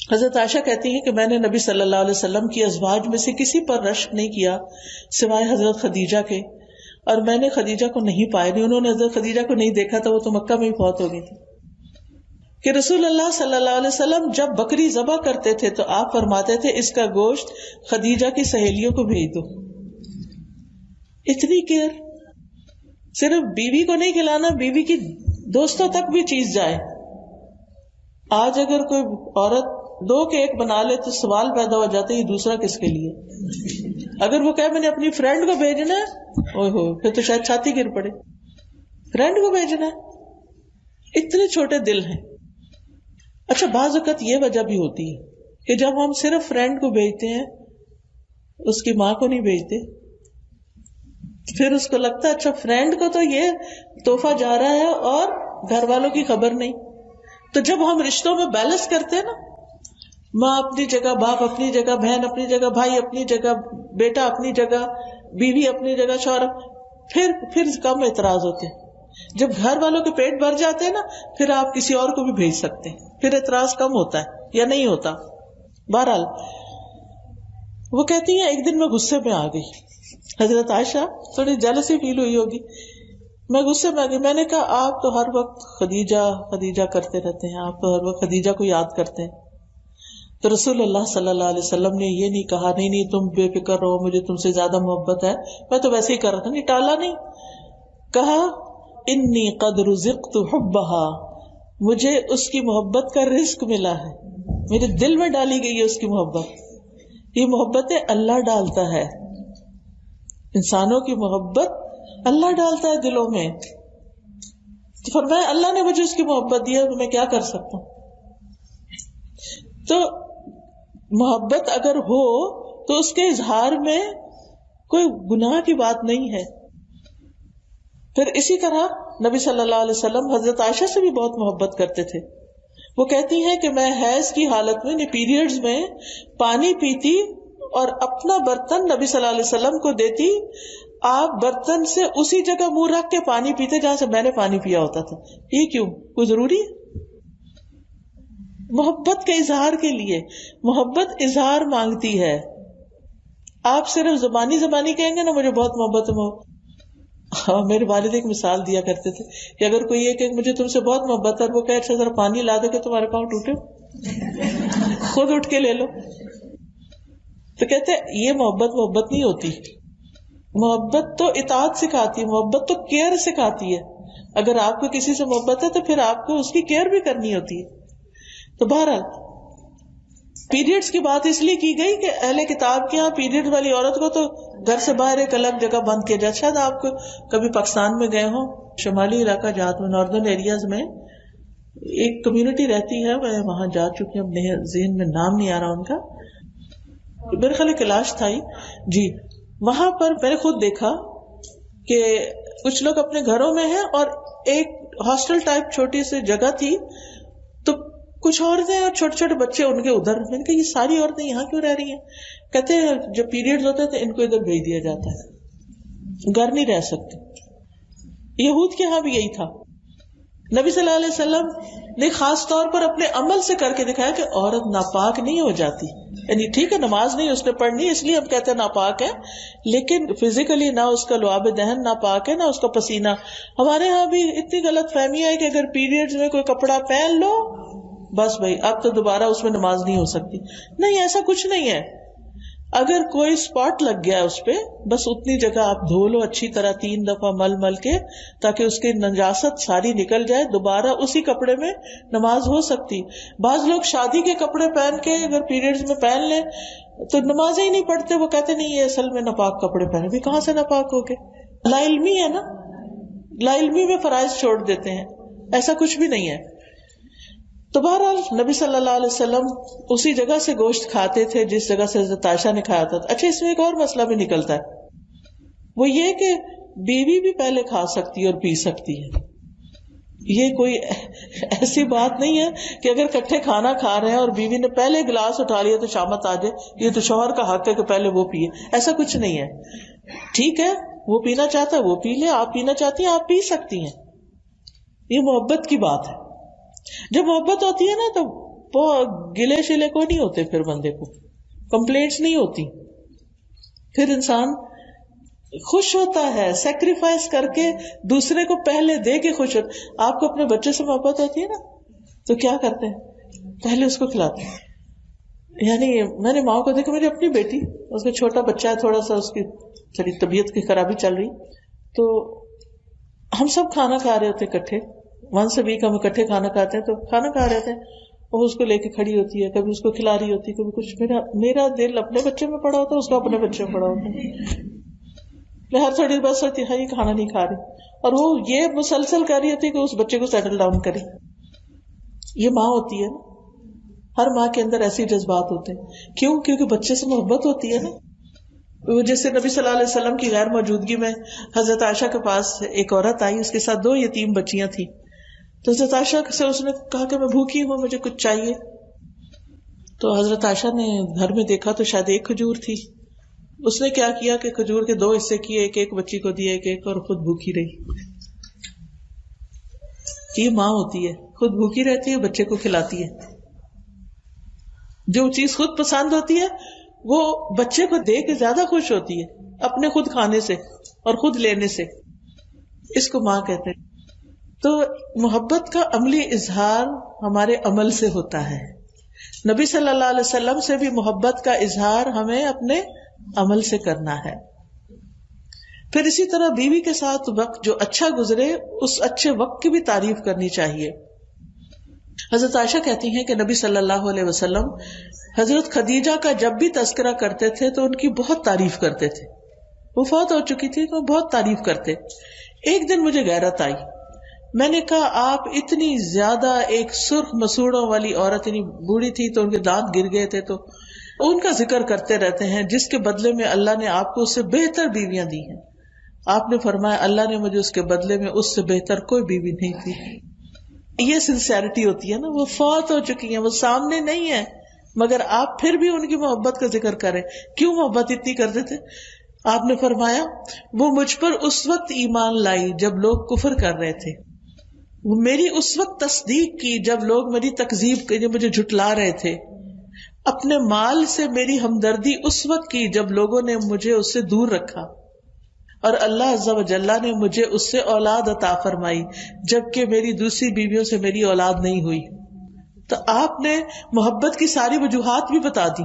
حضرت عائشہ کہتی ہیں کہ میں نے نبی صلی اللہ علیہ وسلم کی ازواج میں سے کسی پر رشک نہیں کیا سوائے حضرت خدیجہ کے، اور میں نے خدیجہ کو نہیں پایا، نہیں انہوں نے حضرت خدیجہ کو نہیں دیکھا تھا، وہ تو مکہ میں ہی فوت ہو گئی تھی، کہ رسول اللہ صلی اللہ علیہ وسلم جب بکری ذبح کرتے تھے تو آپ فرماتے تھے اس کا گوشت خدیجہ کی سہیلیوں کو بھیج دو. اتنی کیئر، صرف بیوی کو نہیں کھلانا، بیوی کی دوستوں تک بھی چیز جائے. آج اگر کوئی عورت 2 کیک بنا لے تو سوال پیدا ہو جاتا ہے یہ دوسرا کس کے لیے. اگر وہ کہے میں نے اپنی فرینڈ کو بھیجنا ہے، اوہ ہو، پھر تو شاید چھاتی گر پڑے. فرینڈ کو بھیجنا ہے، اتنے چھوٹے دل ہیں. اچھا بعض اوقات یہ وجہ بھی ہوتی ہے کہ جب ہم صرف فرینڈ کو بھیجتے ہیں، اس کی ماں کو نہیں بھیجتے، پھر اس کو لگتا ہے اچھا فرینڈ کو تو یہ تحفہ جا رہا ہے اور گھر والوں کی خبر نہیں. تو جب ہم رشتوں میں بیلنس کرتے ہیں نا، ماں اپنی جگہ، باپ اپنی جگہ، بہن اپنی جگہ، بھائی اپنی جگہ، بیٹا اپنی جگہ، بیوی اپنی جگہ، شوہر، پھر کم اعتراض ہوتے ہیں. جب گھر والوں کے پیٹ بھر جاتے ہیں نا، پھر آپ کسی اور کو بھی بھیج سکتے ہیں، پھر اعتراض کم ہوتا ہے یا نہیں ہوتا. بہرحال وہ کہتی ہیں ایک دن میں غصے میں آ گئی. حضرت عائشہ تھوڑی جیلسی فیل ہوئی ہوگی. میں غصے میں آ گئی. میں نے کہا آپ تو ہر وقت خدیجہ خدیجہ کرتے رہتے ہیں، آپ تو ہر وقت خدیجہ کو یاد کرتے ہیں. تو رسول اللہ صلی اللہ علیہ وسلم نے یہ نہیں کہا نہیں تم بے فکر رہو، مجھے تم سے زیادہ محبت ہے، میں تو ویسے ہی کر رہا تھا. نہیں، ٹالا نہیں، کہا انی قد رزقت حبها، مجھے اس کی محبت کا رزق ملا ہے، میرے دل میں ڈالی گئی ہے اس کی محبت. یہ محبتیں اللہ ڈالتا ہے، انسانوں کی محبت اللہ ڈالتا ہے دلوں میں. تو فرمایا اللہ نے مجھے اس کی محبت دی ہے، تو میں کیا کر سکتا ہوں. تو محبت اگر ہو تو اس کے اظہار میں کوئی گناہ کی بات نہیں ہے. پھر اسی طرح نبی صلی اللہ علیہ وسلم حضرت عائشہ سے بھی بہت محبت کرتے تھے. وہ کہتی ہیں کہ میں حیض کی حالت میں پیریڈز میں پانی پیتی اور اپنا برتن نبی صلی اللہ علیہ وسلم کو دیتی، آپ برتن سے اسی جگہ منہ رکھ کے پانی پیتے جہاں سے میں نے پانی پیا ہوتا تھا. یہ کیوں؟ کوئی ضروری ہے؟ محبت کے اظہار کے لیے. محبت اظہار مانگتی ہے. آپ صرف زبانی کہیں گے نا مجھے بہت محبت ہے. میرے والد ایک مثال دیا کرتے تھے کہ اگر کوئی یہ کہ مجھے تم سے بہت محبت ہے اور وہ کہ اچھا ذرا پانی لا دے کہ تمہارے پاؤں ٹوٹے، خود اٹھ کے لے لو، تو کہتے یہ محبت نہیں ہوتی. محبت تو اطاعت سکھاتی ہے، محبت تو کیئر سکھاتی ہے. اگر آپ کو کسی سے محبت ہے تو پھر آپ کو اس کی کیئر بھی کرنی ہوتی ہے. تو بہرحال پیریڈز کی بات اس لیے کی گئی کہ اہل کتاب کے یہاں پیریڈ والی عورت کو تو گھر سے باہر ایک الگ جگہ بند کیا جائے. شاید آپ کو کبھی پاکستان میں گئے ہوں، شمالی علاقہ جات میں، ناردرن ایریاز میں ایک کمیونٹی رہتی ہے، میں وہاں جا چکی ہوں، اپنے ذہن میں نام نہیں آ رہا ان کا، میرے خیال کیلاش تھا ہی جی. وہاں پر میں نے خود دیکھا کہ کچھ لوگ اپنے گھروں میں ہیں اور ایک ہاسٹل ٹائپ چھوٹی سی جگہ تھی، تو کچھ عورتیں اور چھوٹے چھوٹے بچے ان کے ادھر. میں نے کہا یہ ساری عورتیں یہاں کیوں رہ رہی ہیں؟ کہتے ہیں جب پیریڈز ہوتے تھے ان کو ادھر بھیج دیا جاتا ہے، گھر نہیں رہ سکتے. یہود کے یہاں بھی یہی تھا. نبی صلی اللہ علیہ وسلم نے خاص طور پر اپنے عمل سے کر کے دکھایا کہ عورت ناپاک نہیں ہو جاتی. یعنی ٹھیک ہے نماز نہیں اس نے پڑھنی اس لیے ہم کہتے ہیں ناپاک ہے، لیکن فزیکلی نہ اس کا لعاب دہن ناپاک ہے نہ اس کا پسینہ. ہمارے ہاں بھی اتنی غلط فہمی ہے کہ اگر پیریڈز میں کوئی کپڑا پہن لو بس بھائی اب تو دوبارہ اس میں نماز نہیں ہو سکتی. نہیں، ایسا کچھ نہیں ہے. اگر کوئی اسپاٹ لگ گیا اس پہ بس اتنی جگہ آپ دھو لو اچھی طرح 3 دفعہ مل کے تاکہ اس کی نجاست ساری نکل جائے، دوبارہ اسی کپڑے میں نماز ہو سکتی. بعض لوگ شادی کے کپڑے پہن کے اگر پیریڈز میں پہن لیں تو نماز ہی نہیں پڑھتے، وہ کہتے نہیں یہ اصل میں ناپاک کپڑے پہنے. بھی کہاں سے ناپاک ہو گئے؟ لا علمی ہے نا، لا علمی میں فرائض چھوڑ دیتے ہیں. ایسا کچھ بھی نہیں ہے. تو بہرحال نبی صلی اللہ علیہ وسلم اسی جگہ سے گوشت کھاتے تھے جس جگہ سے حضرت عائشہ نے کھایا تھا. اچھا اس میں ایک اور مسئلہ بھی نکلتا ہے، وہ یہ کہ بیوی بھی پہلے کھا سکتی ہے اور پی سکتی ہے. یہ کوئی ایسی بات نہیں ہے کہ اگر کٹھے کھانا کھا رہے ہیں اور بیوی نے پہلے گلاس اٹھا لیا تو شامت آ جائے یہ تو شوہر کا حق ہے کہ پہلے وہ پیے. ایسا کچھ نہیں ہے. ٹھیک ہے وہ پینا چاہتا ہے وہ پی لے، آپ پینا چاہتی ہیں آپ پی سکتی ہیں. یہ محبت کی بات ہے. جب محبت ہوتی ہے نا تو گلے شلے کو نہیں ہوتے، پھر بندے کو کمپلینٹس نہیں ہوتی، پھر انسان خوش ہوتا ہے، سیکریفائس کر کے دوسرے کو پہلے دے کے خوش ہوتا. آپ کو اپنے بچے سے محبت ہوتی ہے نا تو کیا کرتے ہیں؟ پہلے اس کو کھلاتے ہیں. یعنی میں نے ماں کو دیکھا، میری اپنی بیٹی، اس کا چھوٹا بچہ ہے، تھوڑا سا اس کی تھوڑی طبیعت کی خرابی چل رہی، تو ہم سب کھانا کھا رہے ہوتے اکٹھے، ونس اے ویک ہم اکٹھے کھانا کھاتے ہیں، تو کھانا کھا رہے تھے، وہ اس کو لے کے کھڑی ہوتی ہے، کبھی اس کو کھلا رہی ہوتی ہے، کبھی کچھ. میرا دل اپنے بچے میں پڑا ہوتا ہے، اس کو اپنے بچے میں پڑا ہوتا ہے. میں ہر تھوڑی بس ہوتی ہے یہ کھانا نہیں کھا رہی، اور وہ یہ مسلسل کر رہی ہوتی ہے کہ اس بچے کو سیٹل ڈاؤن کرے. یہ ماں ہوتی ہے نا، ہر ماں کے اندر ایسے جذبات ہوتے ہیں. کیوں؟ کیونکہ بچے سے محبت ہوتی ہے نا. جیسے نبی صلی اللہ علیہ وسلم کی غیر موجودگی میں حضرت عائشہ کے پاس ایک عورت آئی، اس کے ساتھ 2 یتیم بچیاں تھیں. تو حضرت عائشہ سے اس نے کہا کہ میں بھوکی ہوں، مجھے کچھ چاہیے. تو حضرت عائشہ نے گھر میں دیکھا تو شاید ایک کھجور تھی. اس نے کیا کیا کہ کھجور کے 2 حصے کیے، ایک ایک بچی کو دیے، ایک ایک، اور خود بھوکی رہی. یہ ماں ہوتی ہے، خود بھوکی رہتی ہے، بچے کو کھلاتی ہے. جو چیز خود پسند ہوتی ہے وہ بچے کو دے کے زیادہ خوش ہوتی ہے اپنے خود کھانے سے اور خود لینے سے. اس کو ماں کہتے ہیں. تو محبت کا عملی اظہار ہمارے عمل سے ہوتا ہے. نبی صلی اللہ علیہ وسلم سے بھی محبت کا اظہار ہمیں اپنے عمل سے کرنا ہے. پھر اسی طرح بیوی کے ساتھ وقت جو اچھا گزرے، اس اچھے وقت کی بھی تعریف کرنی چاہیے. حضرت عائشہ کہتی ہیں کہ نبی صلی اللہ علیہ وسلم حضرت خدیجہ کا جب بھی تذکرہ کرتے تھے تو ان کی بہت تعریف کرتے تھے. وہ فوت ہو چکی تھی تو بہت تعریف کرتے. ایک دن مجھے غیرت آئی، میں نے کہا آپ اتنی زیادہ ایک سرخ مسوڑوں والی عورت، یعنی بوڑھی تھی تو ان کے دانت گر گئے تھے، تو ان کا ذکر کرتے رہتے ہیں جس کے بدلے میں اللہ نے آپ کو اس سے بہتر بیویاں دی ہیں. آپ نے فرمایا اللہ نے مجھے اس کے بدلے میں اس سے بہتر کوئی بیوی نہیں دی. یہ سنسیئرٹی ہوتی ہے نا. وہ فوت ہو چکی ہیں، وہ سامنے نہیں ہے، مگر آپ پھر بھی ان کی محبت کا ذکر کریں. کیوں محبت اتنی کرتے تھے؟ آپ نے فرمایا وہ مجھ پر اس وقت ایمان لائی جب لوگ کفر کر رہے تھے، وہ میری اس وقت تصدیق کی جب لوگ میری تکذیب کے مجھے جھٹلا رہے تھے، اپنے مال سے میری ہمدردی اس وقت کی جب لوگوں نے مجھے اس سے دور رکھا، اور اللہ عز و جل نے مجھے اس سے اولاد عطا فرمائی جبکہ میری دوسری بیویوں سے میری اولاد نہیں ہوئی. تو آپ نے محبت کی ساری وجوہات بھی بتا دی.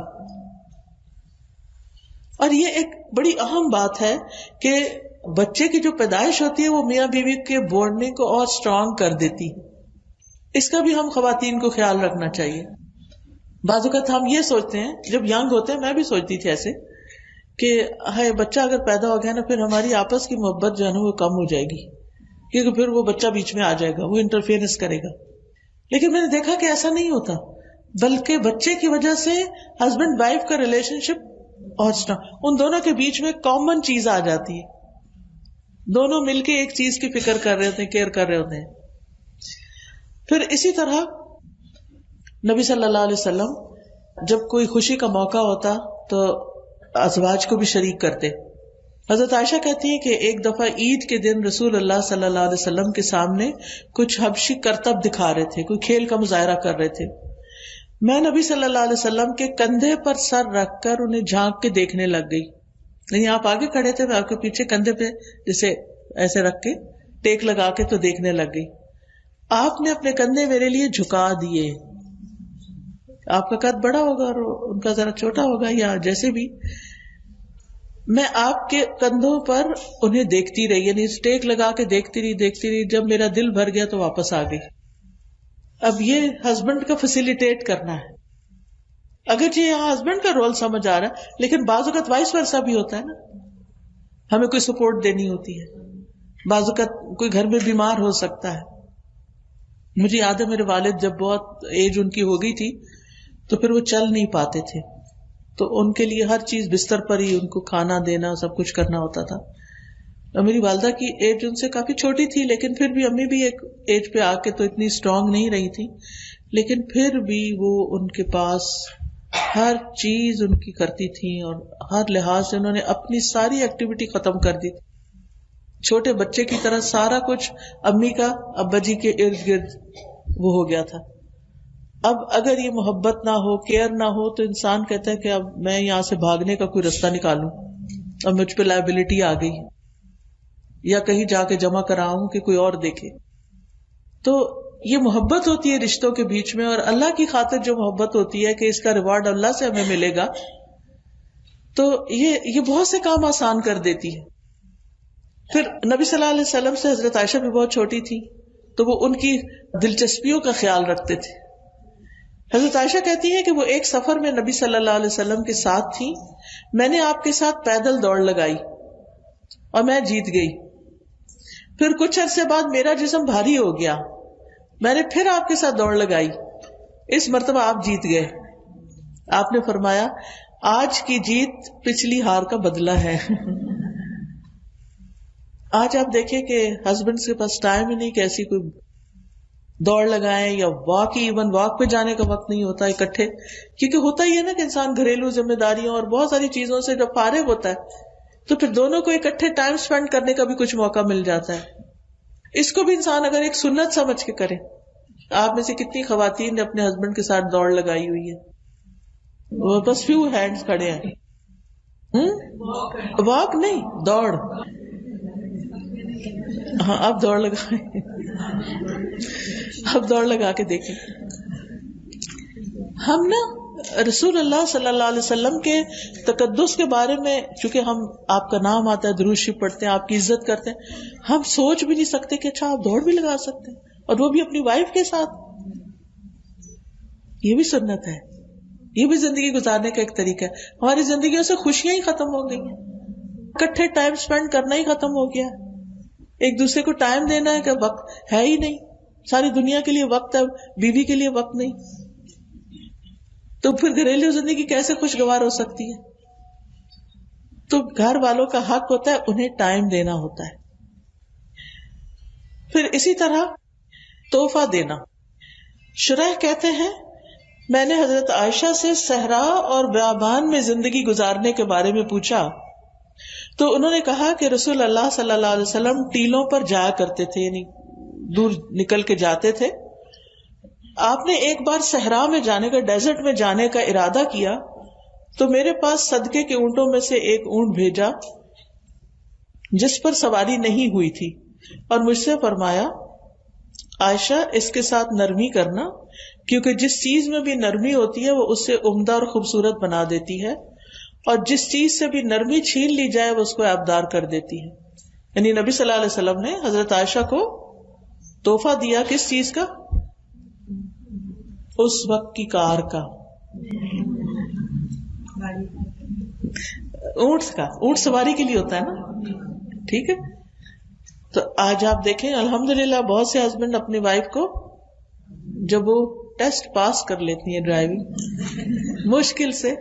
اور یہ ایک بڑی اہم بات ہے کہ بچے کی جو پیدائش ہوتی ہے وہ میاں بیوی کے بانڈنگ کو اور اسٹرانگ کر دیتی ہے. اس کا بھی ہم خواتین کو خیال رکھنا چاہیے. بعض اوقات ہم یہ سوچتے ہیں، جب ینگ ہوتے ہیں، میں بھی سوچتی تھی ایسے کہ ہے بچہ اگر پیدا ہو گیا نا پھر ہماری آپس کی محبت جو ہے نا وہ کم ہو جائے گی، کیونکہ پھر وہ بچہ بیچ میں آ جائے گا، وہ انٹرفیئرنس کرے گا. لیکن میں نے دیکھا کہ ایسا نہیں ہوتا، بلکہ بچے کی وجہ سے ہسبینڈ وائف کا ریلیشن شپ اور ان دونوں کے بیچ میں کامن چیز آ جاتی ہے. دونوں مل کے ایک چیز کی فکر کر رہے ہوتے ہیں، کیئر کر رہے ہوتے ہیں. پھر اسی طرح نبی صلی اللہ علیہ وسلم جب کوئی خوشی کا موقع ہوتا تو ازواج کو بھی شریک کرتے. حضرت عائشہ کہتی ہے کہ ایک دفعہ عید کے دن رسول اللہ صلی اللہ علیہ وسلم کے سامنے کچھ حبشی کرتب دکھا رہے تھے، کوئی کھیل کا مظاہرہ کر رہے تھے. میں نبی صلی اللہ علیہ وسلم کے کندھے پر سر رکھ کر انہیں جھانک کے دیکھنے لگ گئی. یعنی آپ آگے کھڑے تھے، میں آپ کے پیچھے کندھے پہ جیسے ایسے رکھ کے ٹیک لگا کے تو دیکھنے لگ گئی. آپ نے اپنے کندھے میرے لیے جھکا دیے. آپ کا قد بڑا ہوگا اور ان کا ذرا چھوٹا ہوگا یا جیسے بھی، میں آپ کے کندھوں پر انہیں دیکھتی رہی، یعنی اسٹیک لگا کے دیکھتی رہی. جب میرا دل بھر گیا تو واپس آ گئی. اب یہ ہسبینڈ کا فیسیلیٹیٹ کرنا ہے. اگرچہ یہاں ہسبینڈ کا رول سمجھ آ رہا ہے، لیکن بعض اوقات وائس ورثا بھی ہوتا ہے نا. ہمیں کوئی سپورٹ دینی ہوتی ہے، بعض اوقات کوئی گھر میں بیمار ہو سکتا ہے. مجھے یاد ہے میرے والد جب بہت ایج ان کی ہو گئی تھی تو پھر وہ چل نہیں پاتے تھے، تو ان کے لیے ہر چیز بستر پر ہی ان کو کھانا دینا سب کچھ کرنا ہوتا تھا. اور میری والدہ کی ایج ان سے کافی چھوٹی تھی، لیکن پھر بھی امی بھی ایک ایج پہ آ کے تو اتنی اسٹرانگ نہیں رہی تھی، لیکن پھر بھی وہ ان کے پاس ہر چیز ان کی کرتی تھی اور ہر لحاظ سے انہوں نے اپنی ساری ایکٹیویٹی ختم کر دی. چھوٹے بچے کی طرح سارا کچھ امی کا ابا جی کے ارد گرد وہ ہو گیا تھا. اب اگر یہ محبت نہ ہو، کیئر نہ ہو، تو انسان کہتا ہے کہ اب میں یہاں سے بھاگنے کا کوئی رستہ نکالوں، اب مجھ پہ لائبلٹی آ گئی، یا کہیں جا کے جمع کراؤں کہ کوئی اور دیکھے. تو یہ محبت ہوتی ہے رشتوں کے بیچ میں، اور اللہ کی خاطر جو محبت ہوتی ہے کہ اس کا ریوارڈ اللہ سے ہمیں ملے گا، تو یہ بہت سے کام آسان کر دیتی ہے. پھر نبی صلی اللہ علیہ وسلم سے حضرت عائشہ بھی بہت چھوٹی تھی، تو وہ ان کی دلچسپیوں کا خیال رکھتے تھے. حضرت عائشہ کہتی ہے کہ وہ ایک سفر میں نبی صلی اللہ علیہ وسلم کے ساتھ تھی، میں نے آپ کے ساتھ پیدل دوڑ لگائی اور میں جیت گئی. پھر کچھ عرصے بعد میرا جسم بھاری ہو گیا، میں نے پھر آپ کے ساتھ دوڑ لگائی، اس مرتبہ آپ جیت گئے. آپ نے فرمایا آج کی جیت پچھلی ہار کا بدلہ ہے. آج آپ دیکھیں کہ ہسبینڈ کے پاس ٹائم ہی نہیں کہ ایسی کوئی دوڑ لگائیں، یا واک، ایون واک پہ جانے کا وقت نہیں ہوتا اکٹھے، کیونکہ ہوتا ہی ہے نا کہ انسان گھریلو ذمہ داریوں اور بہت ساری چیزوں سے جب فارغ ہوتا ہے تو پھر دونوں کو اکٹھے ٹائم سپینڈ کرنے کا بھی کچھ موقع مل جاتا ہے. اس کو بھی انسان اگر ایک سنت سمجھ کے کرے. آپ میں سے کتنی خواتین نے اپنے ہسبینڈ کے ساتھ دوڑ لگائی ہوئی ہے؟ وہ بس فیو ہینڈز کھڑے ہیں. واک نہیں، دوڑ. ہاں اب دوڑ لگائیں، اب دوڑ لگا کے دیکھیں. ہم نا رسول اللہ صلی اللہ علیہ وسلم کے تقدس کے بارے میں، چونکہ ہم آپ کا نام آتا ہے، درود شریف پڑھتے ہیں، آپ کی عزت کرتے ہیں، ہم سوچ بھی نہیں سکتے کہ اچھا آپ دوڑ بھی لگا سکتے ہیں، اور وہ بھی اپنی وائف کے ساتھ. یہ بھی سنت ہے، یہ بھی زندگی گزارنے کا ایک طریقہ ہے. ہماری زندگیوں سے خوشیاں ہی ختم ہو گئی ہیں، اکٹھے ٹائم سپینڈ کرنا ہی ختم ہو گیا. ایک دوسرے کو ٹائم دینا ہے کہ وقت ہے ہی نہیں. ساری دنیا کے لیے وقت ہے، بیوی کے لیے وقت نہیں. تو پھر گھریلو زندگی کیسے خوشگوار ہو سکتی ہے؟ تو گھر والوں کا حق ہوتا ہے انہیں ٹائم دینا ہوتا ہے. پھر اسی طرح تحفہ دینا. شریح کہتے ہیں میں نے حضرت عائشہ سے صحرا اور بیابان میں زندگی گزارنے کے بارے میں پوچھا تو انہوں نے کہا کہ رسول اللہ صلی اللہ علیہ وسلم ٹیلوں پر جایا کرتے تھے، یعنی دور نکل کے جاتے تھے. آپ نے ایک بار صحرا میں جانے کا، ڈیزرٹ میں جانے کا ارادہ کیا تو میرے پاس صدقے کے اونٹوں میں سے ایک اونٹ بھیجا جس پر سواری نہیں ہوئی تھی، اور مجھ سے فرمایا عائشہ اس کے ساتھ نرمی کرنا، کیونکہ جس چیز میں بھی نرمی ہوتی ہے وہ اس سے عمدہ اور خوبصورت بنا دیتی ہے، اور جس چیز سے بھی نرمی چھین لی جائے وہ اس کو عیبدار کر دیتی ہے. یعنی نبی صلی اللہ علیہ وسلم نے حضرت عائشہ کو تحفہ دیا کس چیز کا؟ اس وقت کی کار کا، اونٹ کا. اونٹ سواری کے لیے ہوتا ہے نا، ٹھیک ہے. تو آج آپ دیکھیں الحمدللہ بہت سے ہسبینڈ اپنی وائف کو جب وہ ٹیسٹ پاس کر لیتی ہیں ڈرائیونگ مشکل سے،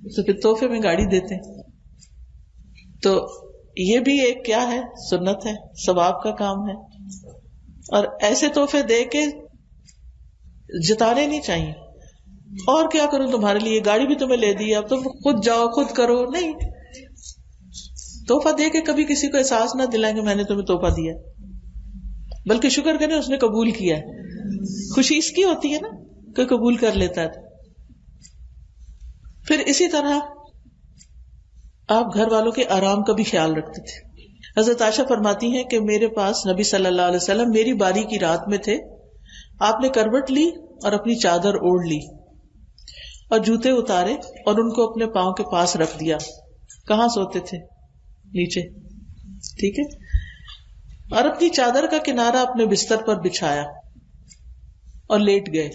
تو پھر تحفے میں گاڑی دیتے ہیں. تو یہ بھی ایک کیا ہے؟ سنت ہے، ثواب کا کام ہے. اور ایسے تحفے دے کے جتانے نہیں چاہیے. اور کیا کروں تمہارے لیے، گاڑی بھی تمہیں لے دی، اب تم خود جاؤ خود کرو. نہیں، تحفہ دے کے کبھی کسی کو احساس نہ دلائیں کہ میں نے تمہیں تحفہ دیا، بلکہ شکر کریں اس نے قبول کیا ہے. خوشی اس کی ہوتی ہے نا کہ قبول کر لیتا ہے. پھر اسی طرح آپ گھر والوں کے آرام کا بھی خیال رکھتے تھے. حضرت عائشہ فرماتی ہیں کہ میرے پاس نبی صلی اللہ علیہ وسلم میری باری کی رات میں تھے. آپ نے کروٹ لی اور اپنی چادر اوڑھ لی اور جوتے اتارے اور ان کو اپنے پاؤں کے پاس رکھ دیا. کہاں سوتے تھے؟ نیچے، ٹھیک ہے. اور اپنی چادر کا کنارہ اپنے بستر پر بچھایا اور لیٹ گئے.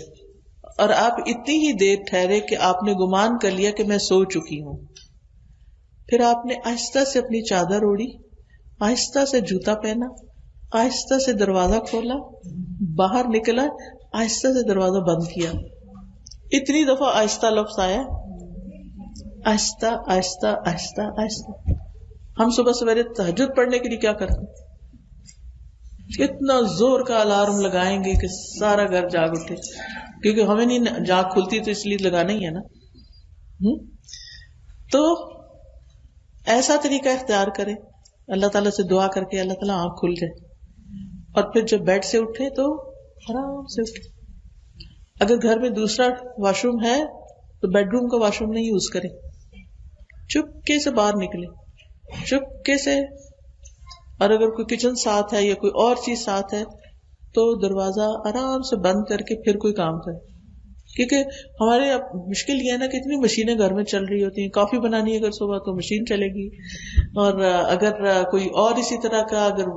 اور آپ اتنی ہی دیر ٹھہرے کہ آپ نے گمان کر لیا کہ میں سو چکی ہوں. پھر آپ نے آہستہ سے اپنی چادر اوڑھی، آہستہ سے جوتا پہنا، آہستہ سے دروازہ کھولا، باہر نکلا، آہستہ سے دروازہ بند کیا. اتنی دفعہ آہستہ لفظ آیا، آہستہ آہستہ آہستہ آہستہ. ہم صبح سویرے تہجد پڑھنے کے لیے کیا کرتے ہیں؟ اتنا زور کا الارم لگائیں گے کہ سارا گھر جاگ اٹھے، کیونکہ ہمیں نہیں جاگ کھلتی تو اس لیے لگانا ہی ہے نا. تو ایسا طریقہ اختیار کریں، اللہ تعالیٰ سے دعا کر کے اللہ تعالیٰ آنکھ کھل جائے، اور پھر جب بیڈ سے اٹھے تو آرام سے اٹھے. اگر گھر میں دوسرا واش روم ہے تو بیڈ روم کا واش روم نہیں یوز کریں, چپکے سے باہر نکلے, چپکے سے. اور اگر کوئی کچن ساتھ ہے یا کوئی اور چیز ساتھ ہے تو دروازہ آرام سے بند کر کے پھر کوئی کام کرے. کیونکہ ہمارے اب مشکل یہ ہے نا کہ اتنی مشینیں گھر میں چل رہی ہوتی ہیں. کافی بنانی ہے اگر صبح تو مشین چلے گی, اور اگر کوئی اور اسی طرح کا اگر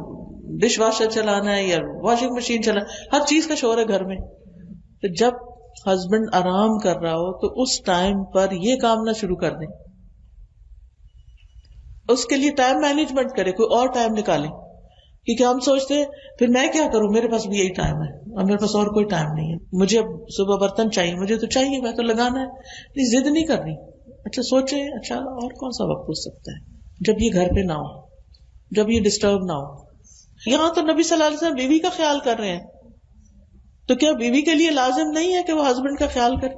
ڈش واشر چلانا ہے یا واشنگ مشین چلانا, ہر چیز کا شور ہے گھر میں. تو جب ہسبینڈ آرام کر رہا ہو تو اس ٹائم پر یہ کام نہ شروع کر دیں. اس کے لیے ٹائم مینجمنٹ کرے, کوئی اور ٹائم نکالیں. کیونکہ ہم سوچتے ہیں پھر میں کیا کروں, میرے پاس بھی یہی ٹائم ہے اور میرے پاس اور کوئی ٹائم نہیں ہے, مجھے اب صبح برتن چاہیے, مجھے تو چاہیے, میں تو لگانا ہے. نہیں, ضد نہیں کرنی. اچھا سوچیں, اچھا اور کون سا وقت ہو سکتا ہے جب یہ گھر پہ نہ ہو, جب یہ ڈسٹرب نہ ہو. یہاں تو نبی صلی اللہ علیہ وسلم بیوی کا خیال کر رہے ہیں, تو کیا بیوی کے لیے لازم نہیں ہے کہ وہ ہسبینڈ کا خیال کرے؟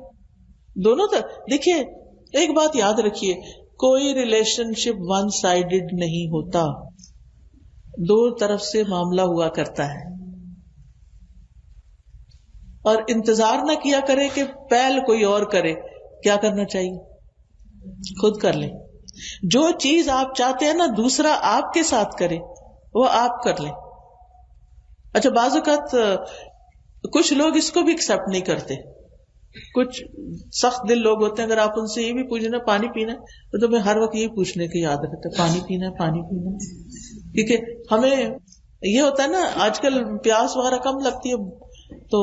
دونوں دیکھیے, ایک بات یاد رکھیے, کوئی ریلیشن شپ ون سائیڈڈ نہیں ہوتا, دو طرف سے معاملہ ہوا کرتا ہے. اور انتظار نہ کیا کرے کہ پہل کوئی اور کرے. کیا کرنا چاہیے؟ خود کر لیں. جو چیز آپ چاہتے ہیں نا دوسرا آپ کے ساتھ کرے, وہ آپ کر لیں. اچھا, بعض اوقات کچھ لوگ اس کو بھی ایکسپٹ نہیں کرتے. کچھ سخت دل لوگ ہوتے ہیں, اگر آپ ان سے یہ بھی پوچھنا پانی پینا تو تمہیں ہر وقت یہ پوچھنے کی یاد رہتا ہے, پانی پینا پانی پینا. کیونکہ ہمیں یہ ہوتا ہے نا, آج کل پیاس وغیرہ کم لگتی ہے تو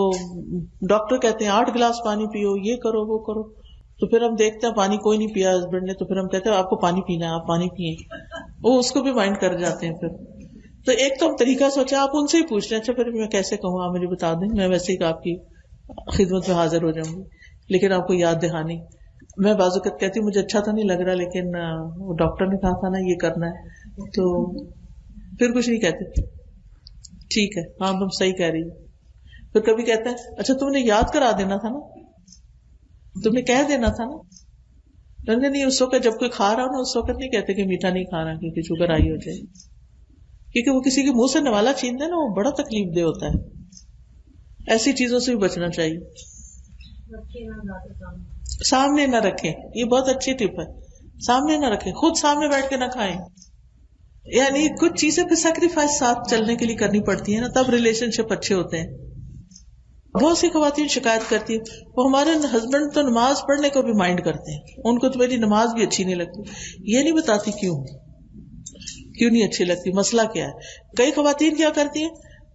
ڈاکٹر کہتے ہیں 8 گلاس پانی پیو, یہ کرو وہ کرو. تو پھر ہم دیکھتے ہیں پانی کوئی نہیں پیا ہسبینڈ نے, تو پھر ہم کہتے ہیں آپ کو پانی پینا ہے, آپ پانی پیئیں. وہ اس کو بھی مائنڈ کر جاتے ہیں. پھر تو ایک تو ہم طریقہ سوچا, آپ ان سے ہی پوچھ لیں, اچھا پھر میں کیسے کہوں, آپ مجھے بتا دیں, میں ویسے ہی آپ کی خدمت میں حاضر ہو جاؤں گی, لیکن آپ کو یاد دہانی. میں بعض اوقات کہتی ہوں مجھے اچھا تو نہیں لگ رہا, لیکن وہ ڈاکٹر نے کہا تھا نا یہ کرنا ہے, تو پھر کچھ نہیں کہتے, ٹھیک ہے ہاں تم صحیح کہہ رہی ہو. پھر کبھی کہتے ہیں اچھا تم نے یاد کرا دینا تھا نا, تم نے کہہ دینا تھا نا. نہیں, اس وقت جب کوئی کھا رہا ہو نا, اس وقت نہیں کہتے کہ میٹھا نہیں کھانا کیونکہ شوگر آئی ہو جائے, کیونکہ وہ کسی کے منہ سے نوالا چھین دے نا, وہ بڑا تکلیف دہ ہوتا ہے. ایسی چیزوں سے بھی بچنا چاہیے. سامنے نہ رکھیں, یہ بہت اچھی ٹپ ہے, سامنے نہ رکھیں, خود سامنے بیٹھ کے نہ کھائیں. یعنی کچھ چیزیں پھر سیکریفائس ساتھ چلنے کے لیے کرنی پڑتی ہے نا, تب ریلیشن شپ اچھے ہوتے ہیں. بہت سی خواتین شکایت کرتی ہیں وہ ہمارے ہسبینڈ تو نماز پڑھنے کو بھی مائنڈ کرتے ہیں, ان کو تو میری نماز بھی اچھی نہیں لگتی. یہ نہیں بتاتی کیوں نہیں اچھی لگتی, مسئلہ کیا ہے. کئی خواتین کیا کرتی ہیں,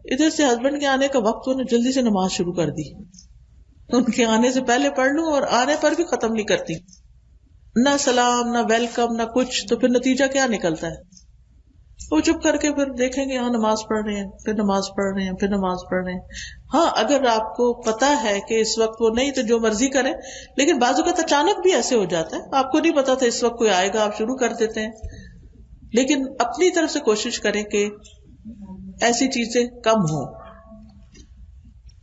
ادھر سے ہسبینڈ کے آنے کا وقت انہیں جلدی سے نماز شروع کر دی, ان کے آنے سے پہلے پڑھ لوں, اور آنے پر بھی ختم نہیں کرتی, نہ سلام نہ ویلکم نہ کچھ. تو پھر نتیجہ کیا نکلتا ہے, وہ چپ کر کے پھر دیکھیں گے ہاں نماز پڑھ رہے ہیں, پھر نماز پڑھ رہے ہیں, پھر نماز پڑھ رہے ہیں. ہاں اگر آپ کو پتا ہے کہ اس وقت وہ نہیں تو جو مرضی کریں, لیکن بعض اوقات اچانک بھی ایسے ہو جاتا ہے, آپ کو نہیں پتا تھا اس وقت کوئی آئے گا, آپ شروع کر دیتے ہیں. لیکن اپنی طرف سے کوشش کریں کہ ایسی چیزیں کم ہوں.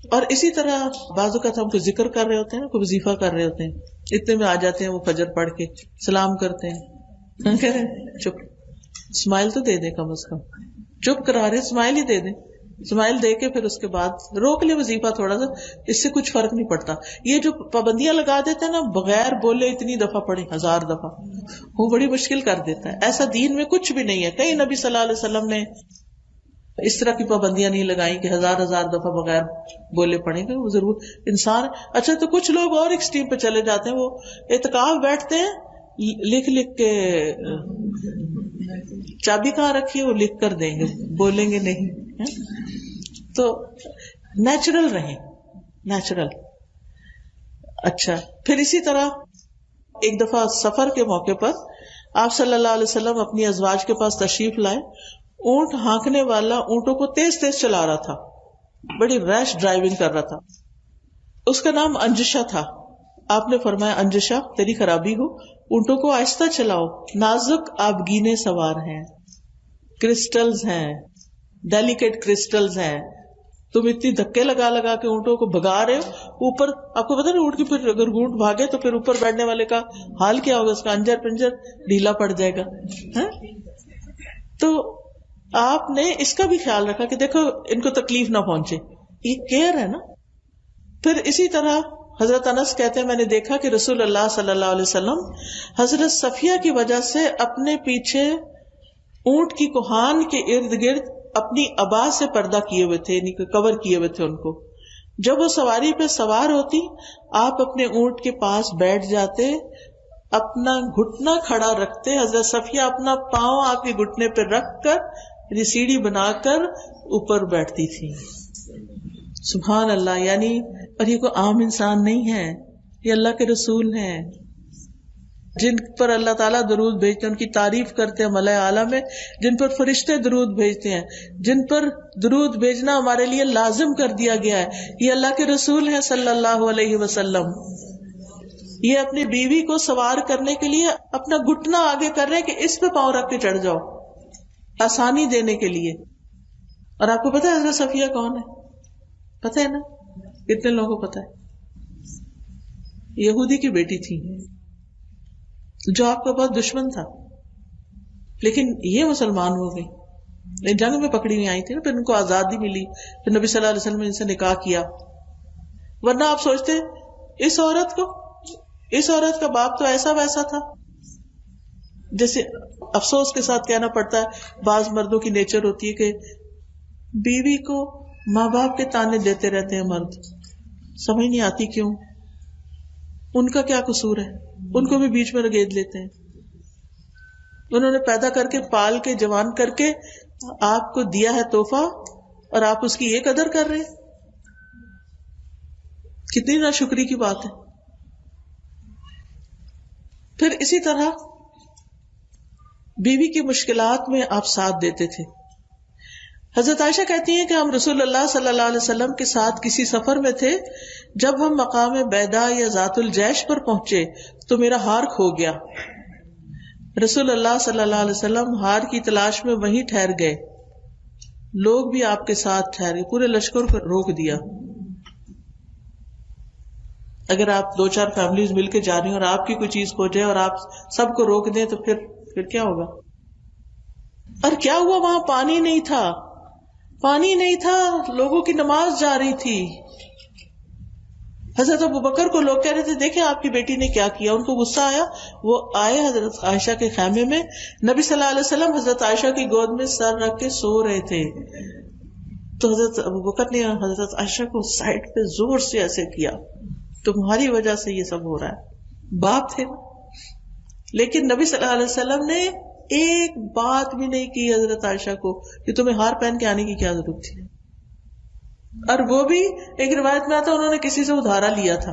اور اسی طرح بعض اوقات ہم کو ذکر کر رہے ہوتے ہیں, کوئی وظیفہ کر رہے ہوتے ہیں, اتنے میں آ جاتے ہیں وہ فجر پڑھ کے سلام کرتے ہیں, کہہ رہے ہیں چپ, اسمائل تو دے دیں کم از کم, چپ کرا رہے اسمائل ہی دے دیں, اسمائل دے کے پھر اس کے بعد روک لے وظیفہ تھوڑا سا, اس سے کچھ فرق نہیں پڑتا. یہ جو پابندیاں لگا دیتے ہیں نا, بغیر بولے اتنی دفعہ پڑھیں 1000 دفعہ, وہ بڑی مشکل کر دیتا ہے. ایسا دین میں کچھ بھی نہیں ہے, کہیں نبی صلی اللہ علیہ وسلم نے اس طرح کی پابندیاں نہیں لگائی کہ 1000 دفعہ بغیر بولے پڑھیں گے. وہ ضرور انسان. اچھا تو کچھ لوگ اور ایکسٹریم پہ چلے جاتے ہیں, وہ اعتکاف بیٹھتے ہیں, لکھ لکھ کے چابی کہاں رکھی ہے وہ لکھ کر دیں گے, بولیں گے نہیں. تو نیچرل رہیں, نیچرل. اچھا پھر اسی طرح ایک دفعہ سفر کے موقع پر آپ صلی اللہ علیہ وسلم اپنی ازواج کے پاس تشریف لائے. اونٹ ہانکنے والا اونٹوں کو تیز تیز چلا رہا تھا, بڑی ریش ڈرائیونگ کر رہا تھا. اس کا نام انجشا تھا. آپ نے فرمایا انجشا تیری خرابی ہو, اونٹوں کو آہستہ چلاؤ, نازک آبگینے سوار ہیں, کرسٹلز ہیں, ڈیلیکیٹ کرسٹلز ہیں, تم اتنی دھکے لگا لگا کے اونٹوں کو بھگا رہے ہو. اوپر آپ کو پتا نا اونٹ کی پھر اگر اونٹ بھاگے تو پھر اوپر بیٹھنے والے کا حال کیا ہوگا, اس کا انجر پنجر ڈھیلا پڑ جائے گا. تو آپ نے اس کا بھی خیال رکھا کہ دیکھو ان کو تکلیف نہ پہنچے. یہ کیئر ہے نا, پھر اسی طرح حضرت انس کہتے ہیں میں نے دیکھا کہ رسول اللہ صلی اللہ علیہ وسلم حضرت صفیہ کی وجہ سے اپنے پیچھے اونٹ کی کوہان کے ارد گرد اپنی عبا سے پردہ کیے ہوئے تھے، یعنی کور کیے ہوئے تھے ان کو. جب وہ سواری پہ سوار ہوتی آپ اپنے اونٹ کے پاس بیٹھ جاتے، اپنا گھٹنا کھڑا رکھتے، حضرت صفیہ اپنا پاؤں آپ کے گھٹنے پہ رکھ کر یعنی سیڑھی بنا کر اوپر بیٹھتی تھی. سبحان اللہ. یعنی اور یہ کوئی عام انسان نہیں ہے، یہ اللہ کے رسول ہیں جن پر اللہ تعالیٰ درود بھیجتے ہیں، ان کی تعریف کرتے ہیں ملائے اعلیٰ میں، جن پر فرشتے درود بھیجتے ہیں، جن پر درود بھیجنا ہمارے لیے لازم کر دیا گیا ہے. یہ اللہ کے رسول ہیں صلی اللہ علیہ وسلم. یہ اپنی بیوی کو سوار کرنے کے لیے اپنا گھٹنا آگے کر رہے ہیں کہ اس پہ پاؤں رکھ کے چڑھ جاؤ، آسانی دینے کے لیے. اور آپ کو پتا ہے حضرت صفیہ کون ہے؟ پتا ہے نا؟ کتنے لوگوں کو پتا ہے؟ یہودی کی بیٹی تھی جو آپ کا بہت دشمن تھا، لیکن یہ مسلمان ہو گئی. جنگ میں پکڑی ہوئی آئی تھی، پھر ان کو آزادی ملی، پھر نبی صلی اللہ علیہ وسلم نے ان سے نکاح کیا. ورنہ آپ سوچتے اس عورت کا باپ تو ایسا ویسا تھا. جیسے افسوس کے ساتھ کہنا پڑتا ہے بعض مردوں کی نیچر ہوتی ہے کہ بیوی کو ماں باپ کے تانے دیتے رہتے ہیں مرد، سمجھ نہیں آتی کیوں، ان کا کیا قصور ہے، ان کو بھی بیچ میں رگید لیتے ہیں. انہوں نے پیدا کر کے پال کے جوان کر کے آپ کو دیا ہے تحفہ اور آپ اس کی یہ قدر کر رہے ہیں، کتنی ناشکری کی بات ہے. پھر اسی طرح بیوی کی مشکلات میں آپ ساتھ دیتے تھے. حضرت عائشہ کہتی ہیں کہ ہم رسول اللہ صلی اللہ علیہ وسلم کے ساتھ کسی سفر میں تھے، جب ہم مقام بیدا یا ذات الجیش پر پہنچے تو میرا ہار کھو گیا. رسول اللہ صلی اللہ علیہ وسلم ہار کی تلاش میں وہیں ٹھہر گئے، لوگ بھی آپ کے ساتھ ٹھہرے، پورے لشکر کو روک دیا. اگر آپ 2-4 فیملیز مل کے جا رہی ہیں اور آپ کی کوئی چیز کھو جائے اور آپ سب کو روک دیں تو پھر کیا ہوگا؟ اور کیا ہوا؟ وہاں پانی نہیں تھا، لوگوں کی نماز جا رہی تھی. حضرت ابوبکر کو لوگ کہہ رہے تھے دیکھیں آپ کی بیٹی نے کیا کیا. ان کو غصہ آیا، وہ آئے حضرت عائشہ کے خیمے میں. نبی صلی اللہ علیہ وسلم حضرت عائشہ کی گود میں سر رکھ کے سو رہے تھے، تو حضرت ابوبکر نے حضرت عائشہ کو سائڈ پہ زور سے ایسے کیا، تمہاری وجہ سے یہ سب ہو رہا ہے. باپ تھے نا. لیکن نبی صلی اللہ علیہ وسلم نے ایک بات بھی نہیں کی حضرت عائشہ کو کہ تمہیں ہار پہن کے آنے کی کیا ضرورت تھی. اور وہ بھی ایک روایت میں آتا انہوں نے کسی سے ادھارا لیا تھا.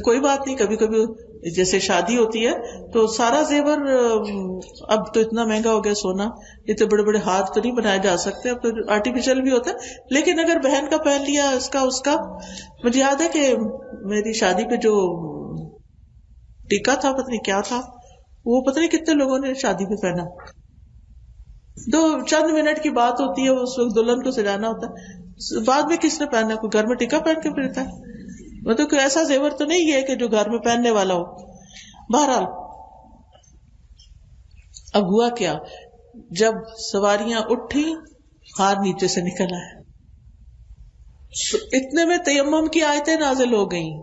کوئی بات نہیں، کبھی کبھی جیسے شادی ہوتی ہے تو سارا زیور، اب تو اتنا مہنگا ہو گیا سونا، اتنے بڑے بڑے ہاتھ تو نہیں بنائے جا سکتے، اب تو آرٹیفیشل بھی ہوتا ہے. لیکن اگر بہن کا پہن لیا، اس کا مجھے یاد ہے کہ میری شادی پہ جو ٹیکا تھا، پتہ نہیں کیا تھا، وہ پتہ نہیں کتنے لوگوں نے شادی پہ پہنا. چند منٹ کی بات ہوتی ہے، اس وقت دلہن کو سجانا ہوتا ہے، بعد میں کس نے پہنا؟ کوئی گھر میں ٹیکا پہن کے پھرتا ہے؟ مطلب کوئی ایسا زیور تو نہیں ہے کہ جو گھر میں پہننے والا ہو. بہرحال اب ہوا کیا، جب سواریاں اٹھی ہار نیچے سے نکل آیا، تو اتنے میں تیمم کی آیتیں نازل ہو گئیں،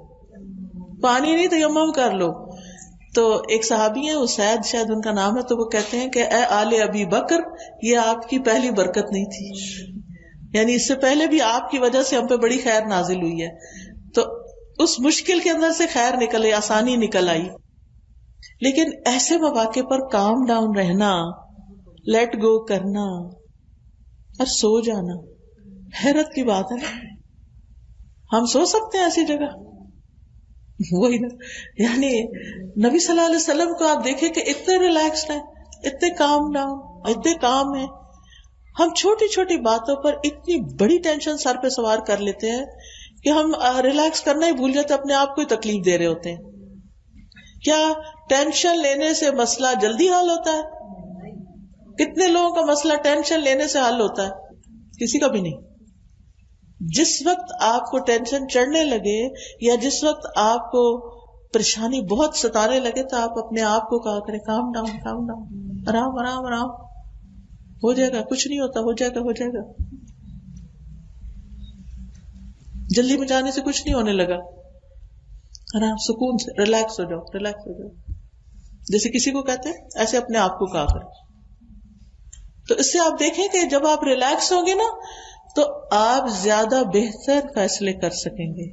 پانی نہیں تیمم کر لو. تو ایک صحابی ہیں اسید شاید ان کا نام ہے، تو وہ کہتے ہیں کہ اے آل ابی بکر، یہ آپ کی پہلی برکت نہیں تھی، یعنی اس سے پہلے بھی آپ کی وجہ سے ہم پہ بڑی خیر نازل ہوئی ہے. تو اس مشکل کے اندر سے خیر نکل آئی، آسانی نکل آئی. لیکن ایسے مواقع پر کام ڈاؤن رہنا، لیٹ گو کرنا اور سو جانا حیرت کی بات ہے. ہم سو سکتے ہیں ایسی جگہ؟ وہی نا، یعنی نبی صلی اللہ علیہ وسلم کو آپ دیکھیں کہ اتنے ریلیکسڈ ہیں، اتنے کام ڈاؤن، اتنے کام ہیں. ہم چھوٹی چھوٹی باتوں پر اتنی بڑی ٹینشن سر پہ سوار کر لیتے ہیں کہ ہم ریلیکس کرنا ہی بھول جاتے، اپنے آپ کو ہی تکلیف دے رہے ہوتے ہیں. کیا ٹینشن لینے سے مسئلہ جلدی حل ہوتا ہے؟ کتنے لوگوں کا مسئلہ ٹینشن لینے سے حل ہوتا ہے؟ کسی کا بھی نہیں. جس وقت آپ کو ٹینشن چڑھنے لگے یا جس وقت آپ کو پریشانی بہت ستانے لگے تو آپ اپنے آپ کو کہا کریں کام ڈاؤن، کام ڈاؤن، آرام آرام آرام، ہو جائے گا، کچھ نہیں ہوتا، ہو جائے گا، ہو جائے گا. جلدی میں جانے سے کچھ نہیں ہونے لگا، آرام سکون سے ریلیکس ہو جاؤ، ریلیکس ہو جاؤ. جیسے کسی کو کہتے ہیں ایسے اپنے آپ کو کہا کریں. تو اس سے آپ دیکھیں کہ جب آپ ریلیکس ہوں گے نا تو آپ زیادہ بہتر فیصلے کر سکیں گے.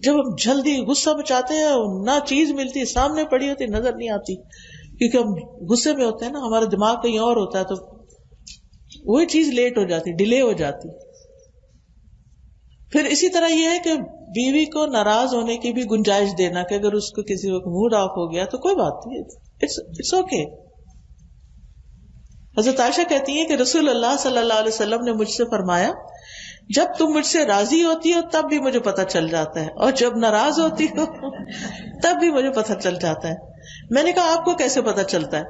جب ہم جلدی غصہ مچاتے ہیں، نہ چیز ملتی، سامنے پڑی ہوتی نظر نہیں آتی، کیونکہ ہم غصے میں ہوتے ہیں نا، ہمارا دماغ کہیں اور ہوتا ہے، تو وہی چیز لیٹ ہو جاتی، ڈیلے ہو جاتی. پھر اسی طرح یہ ہے کہ بیوی کو ناراض ہونے کی بھی گنجائش دینا، کہ اگر اس کو کسی وقت موڈ آف ہو گیا تو کوئی بات نہیں، اٹس اوکے. حضرت عائشہ کہتی ہیں کہ رسول اللہ صلی اللہ علیہ وسلم نے مجھ سے فرمایا، جب تم مجھ سے راضی ہوتی ہو تب بھی مجھے پتہ چل جاتا ہے، اور جب ناراض ہوتی ہو تب بھی مجھے پتہ چل جاتا ہے. میں نے کہا آپ کو کیسے پتہ چلتا ہے؟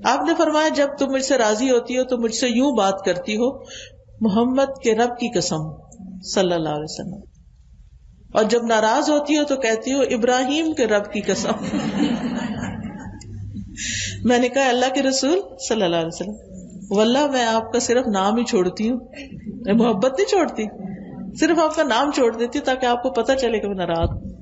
آپ نے فرمایا جب تم مجھ سے راضی ہوتی ہو تو مجھ سے یوں بات کرتی ہو، محمد کے رب کی قسم صلی اللہ علیہ وسلم، اور جب ناراض ہوتی ہو تو کہتی ہو ابراہیم کے رب کی قسم. میں نے کہا اللہ کے رسول صلی اللہ علیہ وسلم، واللہ میں آپ کا صرف نام ہی چھوڑتی ہوں، میں محبت نہیں چھوڑتی، صرف آپ کا نام چھوڑ دیتی ہوں تاکہ آپ کو پتہ چلے کہ میں ناراض ہوں.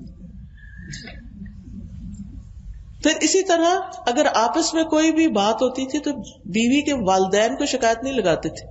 پھر اسی طرح اگر آپس میں کوئی بھی بات ہوتی تھی تو بیوی کے والدین کو شکایت نہیں لگاتے تھے،